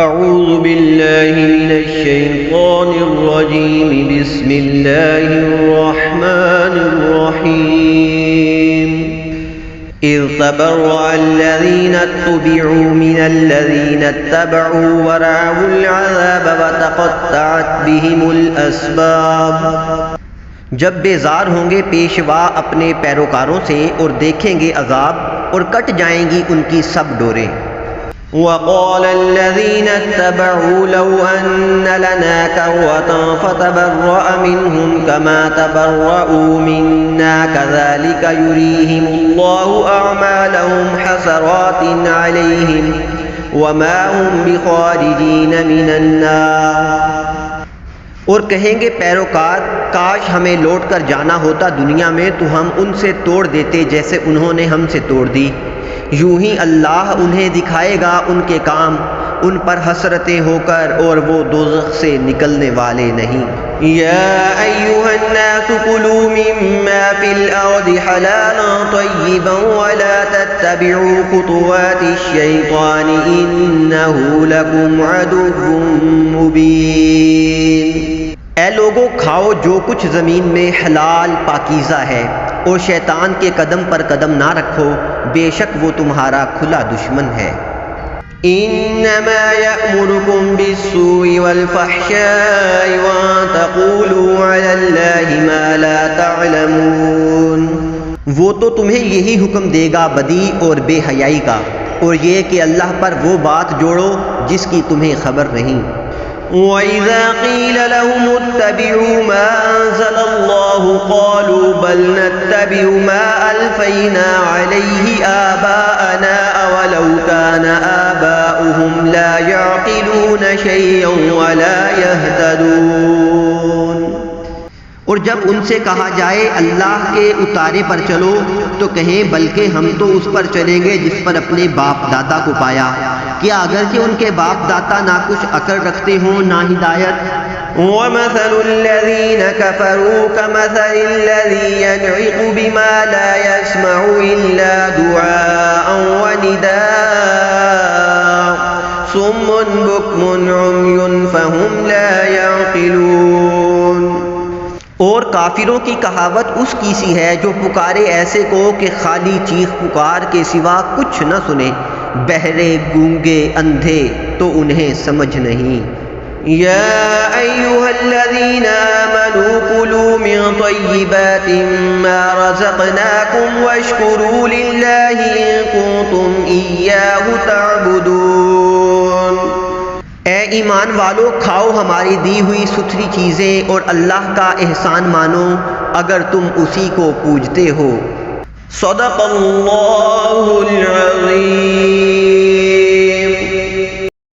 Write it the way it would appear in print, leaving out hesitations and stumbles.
اعوذ باللہ من الشیطان الرجیم بسم اللہ الرحمن الرحیم اذ تبرأ الذین اتبعوا من الذین اتبعوا ورأوا العذاب وتقطعت بهم الاسباب۔ جب بیزار ہوں گے پیشوا اپنے پیروکاروں سے اور دیکھیں گے عذاب اور کٹ جائیں گی ان کی سب ڈوریں۔ وقال الذين اتبعوا لو أن لنا كرة فتبرأ منهم كما تبرأوا منا كذلك يريهم الله أعمالهم حسرات عليهم وما هم بخارجين من النار۔ اور کہیں گے پیروکار کاش ہمیں لوٹ کر جانا ہوتا دنیا میں تو ہم ان سے توڑ دیتے جیسے انہوں نے ہم سے توڑ دی۔ یوں ہی اللہ انہیں دکھائے گا ان کے کام ان پر حسرتیں ہو کر، اور وہ دوزخ سے نکلنے والے نہیں۔ یا ایھا الناس کلوا مما فی الارض حلالا طیبا ولا تتبعوا خطوات الشیطان انہ لکم عدو مبین۔ اے لوگو کھاؤ جو کچھ زمین میں حلال پاکیزہ ہے، اور شیطان کے قدم پر قدم نہ رکھو، بے شک وہ تمہارا کھلا دشمن ہے۔ انما یأمرکم بالسوء والفحشاء وان تقولوا علی اللہ ما لا تعلمون۔ وہ تو تمہیں یہی حکم دے گا بدی اور بے حیائی کا، اور یہ کہ اللہ پر وہ بات جوڑو جس کی تمہیں خبر نہیں۔ وَإِذَا قِيلَ لَهُمُ اتَّبِعُوا مَا أَنزَلَ اللَّهُ قَالُوا بَلْ نَتَّبِعُ مَا أَلْفَيْنَا عَلَيْهِ آبَاءَنَا أَوَلَوْ كَانَ آبَاؤُهُمْ لَا يَعْقِلُونَ شَيْئًا وَلَا يَهْتَدُونَ۔ اور جب ان سے کہا جائے اللہ کے اتارے پر چلو تو کہیں بلکہ ہم تو اس پر چلیں گے جس پر اپنے باپ دادا کو پایا، کیا اگرچہ ان کے باپ دادا نہ کچھ عقل رکھتے ہوں نہ ہدایت۔ وَمَثَلُ الَّذِينَ كَفَرُوا كَمَثَلِ الَّذِي يَنْعِقُ بِمَا لَا يَسْمَعُ إِلَّا دُعَاءً وَنِدَاءً صُمٌّ بُكْمٌ عُمْيٌ فَهُمْ لَا يَعْقِلُونَ۔ اور کافروں کی کہاوت اس کی سی ہے جو پکارے ایسے کو کہ خالی چیخ پکار کے سوا کچھ نہ سنے، بہرے گونگے اندھے تو انہیں سمجھ نہیں۔ یا ایھا الذین آمنوا کلوا من طیبات ما رزقناکم واشکروا للہ ان کنتم ایاہ تعبدون۔ اے ایمان والو کھاؤ ہماری دی ہوئی ستھری چیزیں اور اللہ کا احسان مانو اگر تم اسی کو پوجتے ہو۔ صدق اللہ